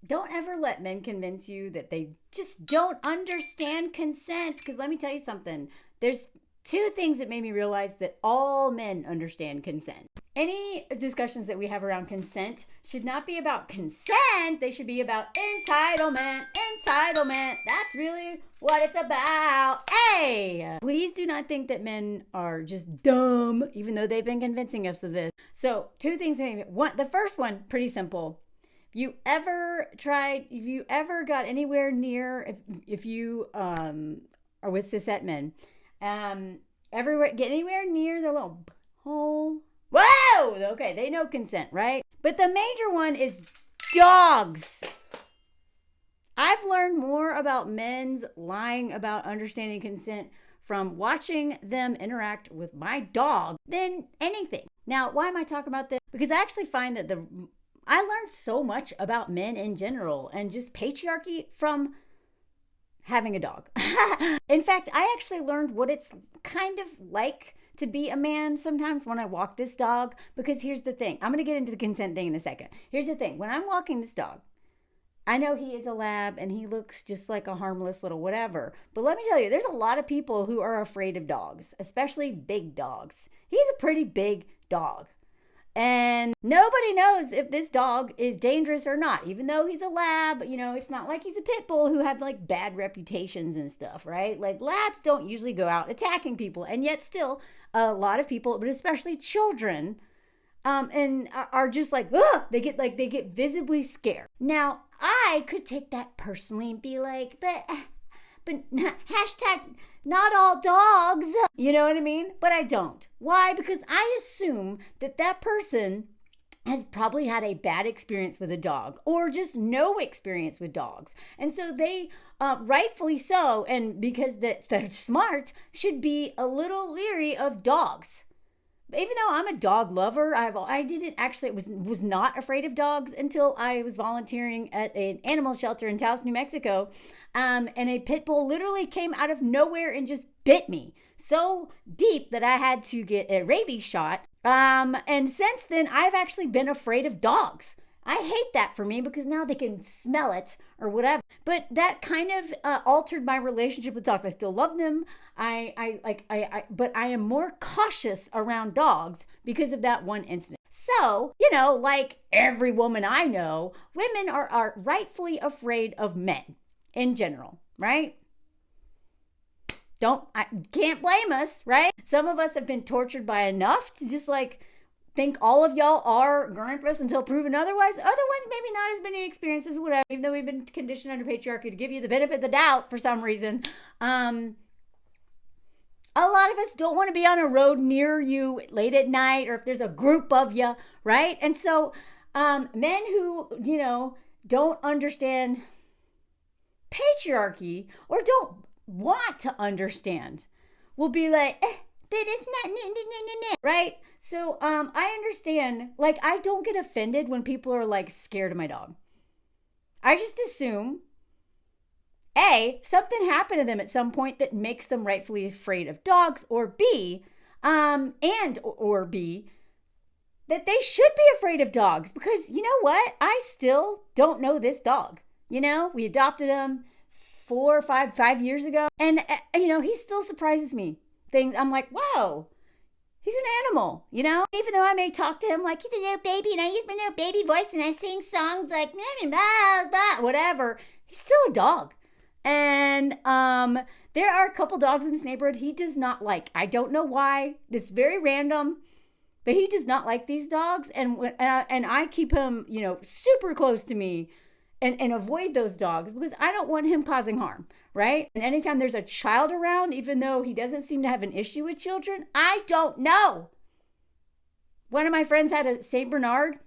don't ever let men convince you that they just don't understand consent. Because let me tell you something. There's two things that made me realize that all men understand consent. Any discussions that we have around consent should not be about consent. They should be about entitlement. Entitlement. That's really what it's about. Hey! Please do not think that men are just dumb, even though they've been convincing us of this. So, two things. One, the first one, pretty simple. If you ever got anywhere near, if you are with cishet men, everywhere, get anywhere near the little hole. Whoa! Okay, they know consent, right? But the major one is dogs. I've learned more about men's lying about understanding consent from watching them interact with my dog than anything. Now, why am I talking about this? Because I actually find that I learned so much about men in general and just patriarchy from having a dog. In fact, I actually learned what it's kind of like to be a man sometimes when I walk this dog, because here's the thing. I'm going to get into the consent thing in a second. Here's the thing. When I'm walking this dog, I know he is a lab and he looks just like a harmless little whatever. But let me tell you, there's a lot of people who are afraid of dogs, especially big dogs. He's a pretty big dog. And nobody knows if this dog is dangerous or not, even though he's a lab. It's not like he's a pit bull who have like bad reputations and stuff, right? Like labs don't usually go out attacking people. And yet still a lot of people, but especially children, and are just like, ugh, they get visibly scared. Now, I could take that personally and be like, but hashtag not all dogs. You know what I mean? But I don't. Why? Because I assume that person has probably had a bad experience with a dog or just no experience with dogs. And so they, rightfully so, and because they're smart, should be a little leery of dogs. Even though I'm a dog lover, was not afraid of dogs until I was volunteering at an animal shelter in Taos, New Mexico. And a pit bull literally came out of nowhere and just bit me so deep that I had to get a rabies shot. And since then, I've actually been afraid of dogs. I hate that for me because now they can smell it or whatever. But that kind of altered my relationship with dogs. I still love them. But I am more cautious around dogs because of that one incident. So, like every woman I know, women are rightfully afraid of men in general, right? I can't blame us, right? Some of us have been tortured by enough to just think all of y'all are grandpas until proven otherwise. Other ones, maybe not as many experiences, whatever, even though we've been conditioned under patriarchy to give you the benefit of the doubt for some reason. A lot of us don't want to be on a road near you late at night or if there's a group of you, right? And so men who, don't understand patriarchy or don't want to understand will be like, but it's not, right? So I understand, I don't get offended when people are scared of my dog. I just assume A, something happened to them at some point that makes them rightfully afraid of dogs, or B, or B, that they should be afraid of dogs because you know what? I still don't know this dog. We adopted him 5 years ago, and he still surprises me. Things I'm like, whoa, he's an animal, even though I may talk to him like he's a little baby and I use my little baby voice and I sing songs like whatever, he's still a dog. And there are a couple dogs in this neighborhood he does not like. I don't know why. It's very random, but he does not like these dogs, and I keep him super close to me and avoid those dogs because I don't want him causing harm, right? And anytime there's a child around, even though he doesn't seem to have an issue with children, I don't know. One of my friends had a Saint Bernard.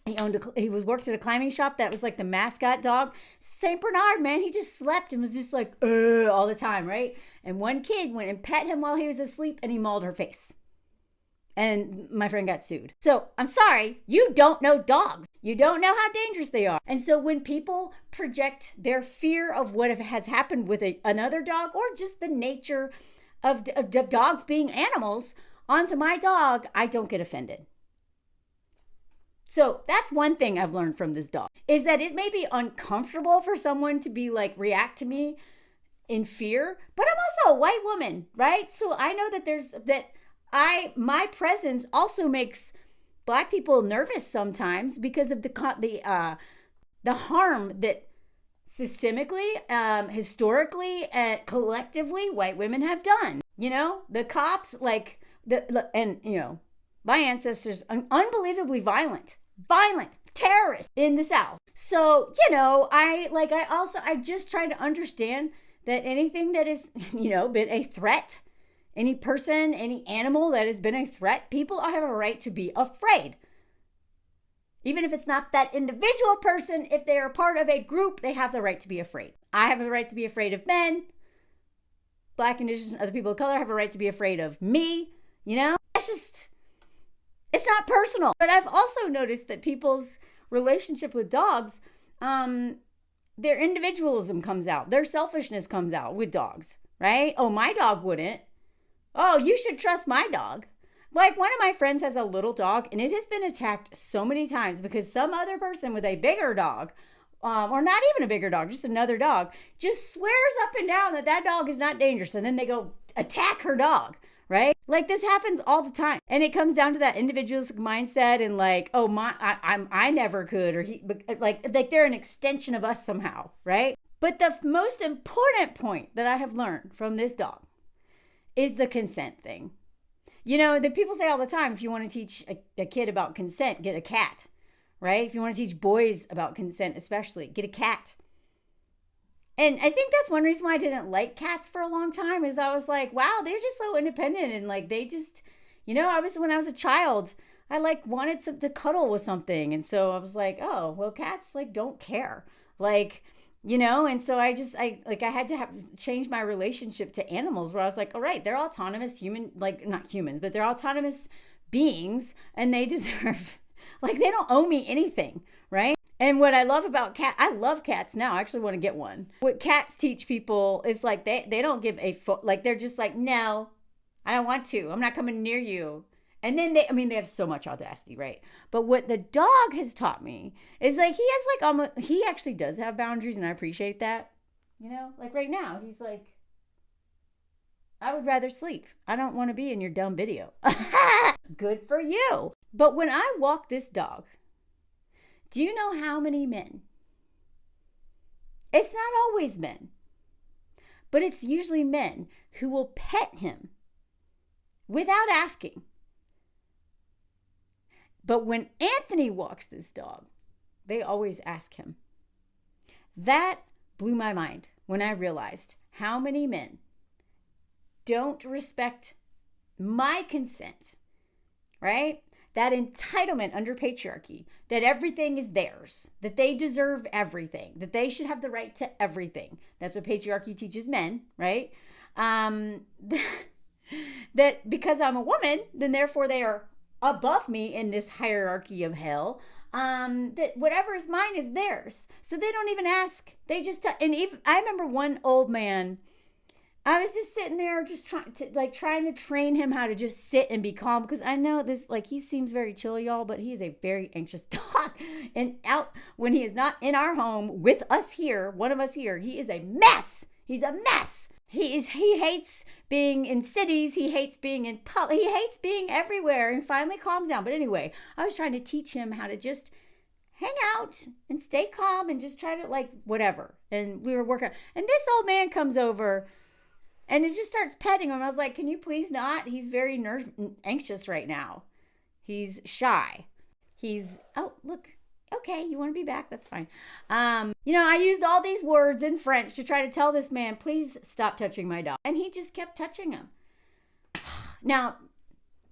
He worked at a climbing shop that was the mascot dog. Saint Bernard, man, he just slept and was just all the time, right? And one kid went and pet him while he was asleep and he mauled her face. And my friend got sued. So I'm sorry, you don't know dogs. You don't know how dangerous they are. And so when people project their fear of what has happened with another dog or just the nature of dogs being animals onto my dog, I don't get offended. So that's one thing I've learned from this dog, is that it may be uncomfortable for someone to be like, react to me in fear, but I'm also a white woman, right? So I know that my presence also makes Black people nervous sometimes because of the harm that systemically, historically, and collectively white women have done. The cops, like my ancestors, unbelievably violent terrorists in the South. So, I just try to understand that anything that is, been a threat, any person, any animal that has been a threat, people have a right to be afraid. Even if it's not that individual person, if they are part of a group, they have the right to be afraid. I have a right to be afraid of men. Black, Indigenous, and other people of color have a right to be afraid of me. It's not personal. But I've also noticed that people's relationship with dogs, their individualism comes out. Their selfishness comes out with dogs, right? Oh, my dog wouldn't. Oh, you should trust my dog. Like, one of my friends has a little dog, and it has been attacked so many times because some other person with a bigger dog, or not even a bigger dog, just another dog, just swears up and down that dog is not dangerous. And then they go attack her dog, right? Like, this happens all the time. And it comes down to that individualistic mindset and like, oh, I never could, or like they're an extension of us somehow, right? But the most important point that I have learned from this dog is the consent thing. The people say all the time, if you want to teach a kid about consent, get a cat, right? If you want to teach boys about consent, especially, get a cat. And I think that's one reason why I didn't like cats for a long time, is I was like, wow, they're just so independent. And like, they just, when I was a child, I like wanted to cuddle with something. And so I was like, oh, well, cats like don't care. Like, and so I had to change my relationship to animals, where I was like, all right, they're autonomous not humans, but they're autonomous beings, and they deserve, like, they don't owe me anything, right? And what I love about I love cats now. I actually want to get one. What cats teach people is like, they don't give like, they're just like, no, I don't want to. I'm not coming near you. And then they have so much audacity, right? But what the dog has taught me is like, he actually does have boundaries, and I appreciate that. Like right now, he's like, I would rather sleep. I don't want to be in your dumb video. Good for you. But when I walk this dog, do you know how many men? It's not always men, but it's usually men who will pet him without asking. But when Anthony walks this dog, they always ask him. That blew my mind when I realized how many men don't respect my consent, right? That entitlement under patriarchy, that everything is theirs, that they deserve everything, that they should have the right to everything. That's what patriarchy teaches men, right? That because I'm a woman, then therefore they are above me in this hierarchy of hell, that whatever is mine is theirs. So they don't even ask. They just, and even, I remember one old man, I was just sitting there just trying to train him how to just sit and be calm, because I know this, like, he seems very chill, y'all, but he is a very anxious dog. And out when he is not in our home with us here, one of us here, he is a mess. He's a mess. He hates being in cities. He hates being in public. He hates being everywhere, and finally calms down. But anyway, I was trying to teach him how to just hang out and stay calm and just try to, like, whatever. And we were working. And this old man comes over and it just starts petting him. I was like, can you please not? He's very anxious right now. He's shy. Oh, look. Okay, you want to be back? That's fine. I used all these words in French to try to tell this man, please stop touching my dog. And he just kept touching him. Now,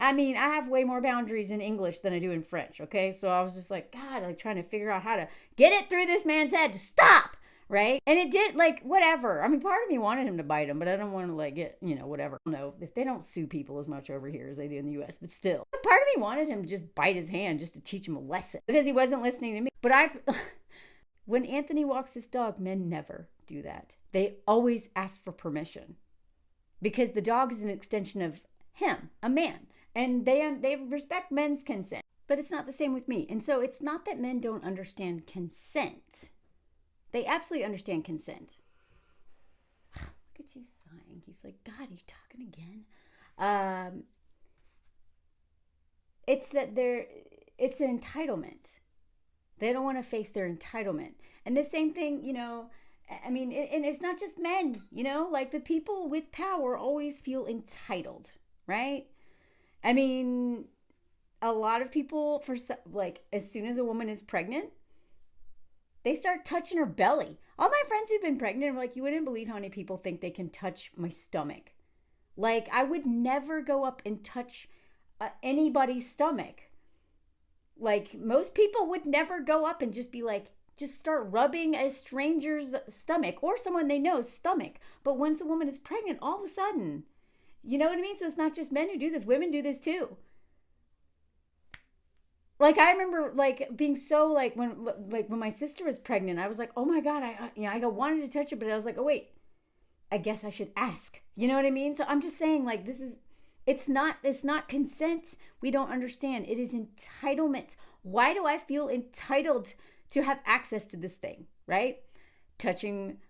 I have way more boundaries in English than I do in French, okay? So I was just like, God, like trying to figure out how to get it through this man's head to stop, right? And it did, like, whatever. Part of me wanted him to bite him, but I don't want to, like, get, whatever. I don't know if they don't sue people as much over here as they do in the U.S., but still. Part of me wanted him to just bite his hand just to teach him a lesson, because he wasn't listening to me. But when Anthony walks this dog, men never do that. They always ask for permission, because the dog is an extension of him, a man, and they respect men's consent. But it's not the same with me. And so it's not that men don't understand consent. They absolutely understand consent. Look at you sighing. He's like, God, are you talking again? It's that it's an entitlement. They don't want to face their entitlement. And the same thing, I mean, and it's not just men, like the people with power always feel entitled, right? I mean, a lot of people, as soon as a woman is pregnant, they start touching her belly. All my friends who've been pregnant are like, you wouldn't believe how many people think they can touch my stomach. Like, I would never go up and touch anybody's stomach. Like, most people would never go up and just be like, just start rubbing a stranger's stomach or someone they know's stomach. But once a woman is pregnant, all of a sudden, you know what I mean? So it's not just men who do this. Women do this too. Like, I remember being so when my sister was pregnant, I was like, oh my God, I wanted to touch her, but I was like, oh wait, I guess I should ask. You know what I mean? So I'm just saying, like, it's not consent. We don't understand. It is entitlement. Why do I feel entitled to have access to this thing, right? Touching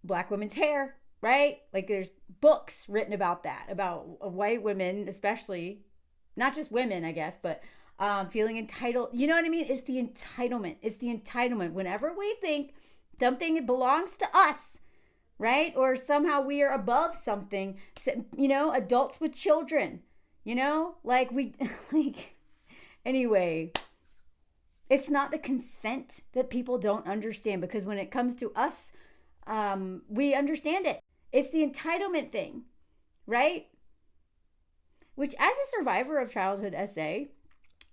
Black women's hair, right? Like, there's books written about that, about white women, especially, not just women, I guess, but feeling entitled. You know what I mean? It's the entitlement. It's the entitlement. Whenever we think something belongs to us, right? Or somehow we are above something, adults with children, anyway, it's not the consent that people don't understand, because when it comes to us, we understand it. It's the entitlement thing, right? Which, as a survivor of childhood SA,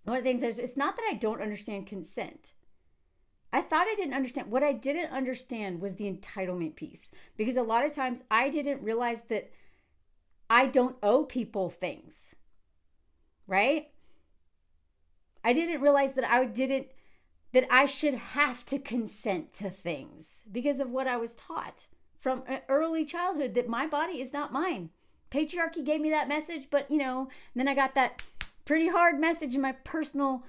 one of the things is, it's not that I don't understand consent. I thought I didn't understand. What I didn't understand was the entitlement piece, because a lot of times I didn't realize that I don't owe people things, right? I didn't realize that I should have to consent to things because of what I was taught from early childhood, that my body is not mine. Patriarchy gave me that message, but then I got that pretty hard message in my personal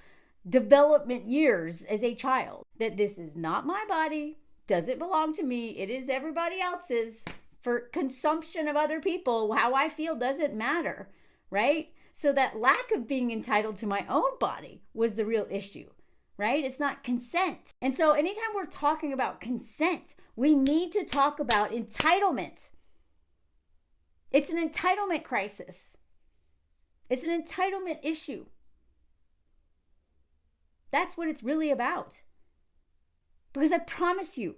development years as a child, that this is not my body, doesn't belong to me, it is everybody else's for consumption of other people. How I feel doesn't matter, right? So that lack of being entitled to my own body was the real issue, right? It's not consent. And so anytime we're talking about consent, we need to talk about entitlement. It's an entitlement crisis. It's an entitlement issue. That's what it's really about. Because I promise you,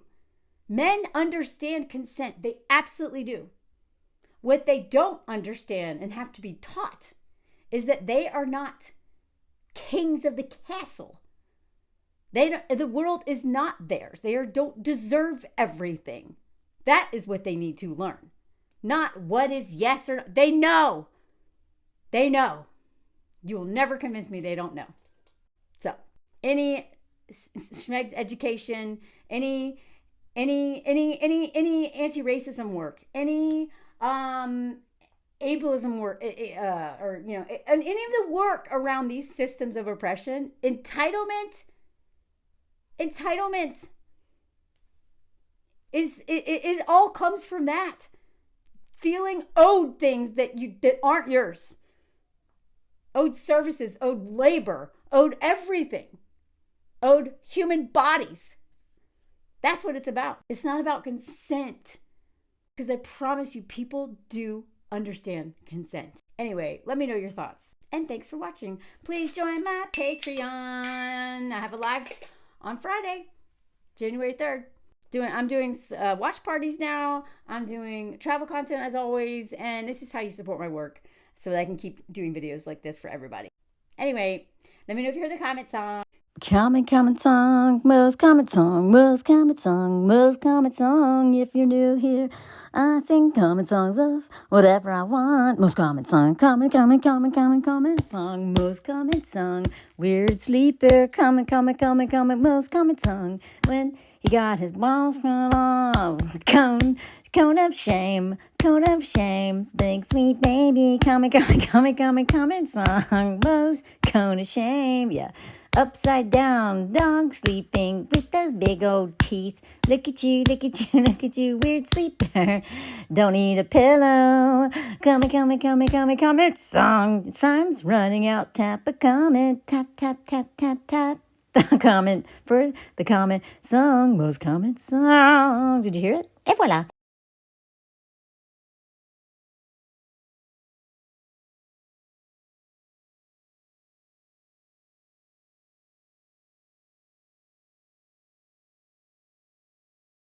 men understand consent. They absolutely do. What they don't understand and have to be taught is that they are not kings of the castle. The world is not theirs. They don't deserve everything. That is what they need to learn. Not what is yes or no. They know. They know. You will never convince me they don't know. So, any schmegs education, any anti-racism work, any ableism work, or any of the work around these systems of oppression, entitlement is it all comes from that. Feeling owed things that aren't yours. Owed services, owed labor, owed everything. Owed human bodies. That's what it's about. It's not about consent. Because I promise you, people do understand consent. Anyway, let me know your thoughts. And thanks for watching. Please join my Patreon. I have a live on Friday, January 3rd. I'm doing watch parties now. I'm doing travel content as always. And this is how you support my work, so that I can keep doing videos like this for everybody. Anyway, let me know if you heard the comments on. Comment song, most comment song, most comment song, most comment song. If you're new here, I sing comment songs of whatever I want. Most comment song, comment song, most comment song. Weird sleeper, comment, most comment song. When he got his balls off, cone of shame, big sweet baby, comment song, most cone of shame, yeah. Upside down, dog sleeping with those big old teeth. Look at you, weird sleeper. Don't need a pillow. Comment song. Time's running out. Tap a comment. Tap. Comment for the comment song. Most comment song. Did you hear it? Et voilà.